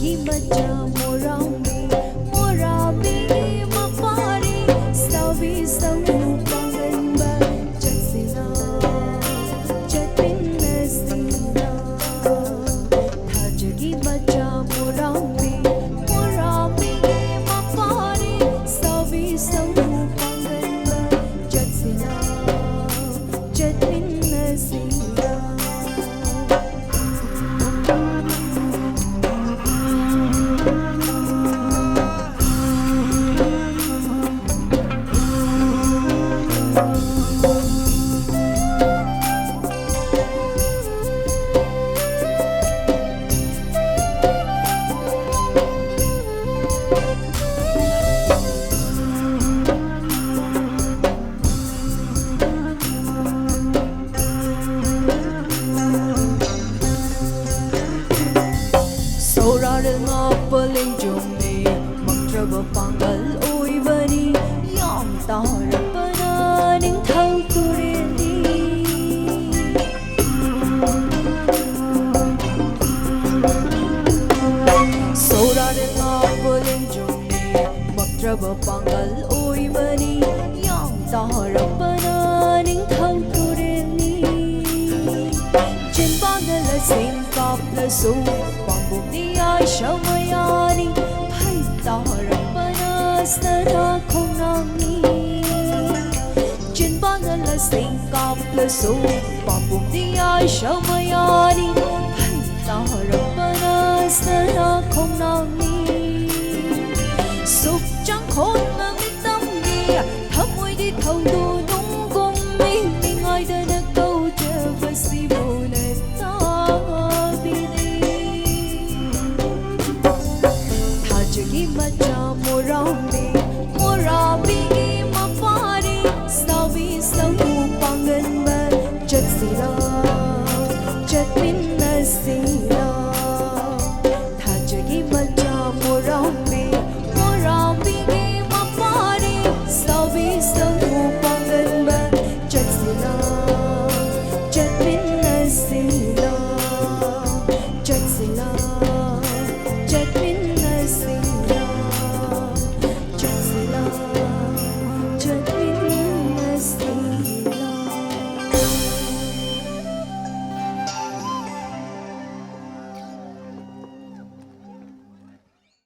Thajagi Macha Morabi Mapari Savi Samu Panganba Jatsina Jatpinna Sina Thajagi Macha Morabi Mapari Savi Samu Panganba Jatsina Jatpinna Sina Sauraron Palinjungni Magdraba Pangal Oibani Yam Tarapana Ningthal Turindi Sauraron Palinjungni Magdraba Pangal Oibani Yam Tarapana Ningthal Turindi Jinbana La Singkap La Su Shamayani Pai Tarapana Saikhom Nami Jinbana La Singkap La Su Shamayani Pai Tarapana Saikhom Nami Suk Chang Khôn Mà Mít Tâm Ghi Thăm Môi Đi Thầu Đô Nung Cung Mi Mình Ai Đã Nạc Câu Trở Và Si Bồ Nè Ta Thajagi Macha Morabi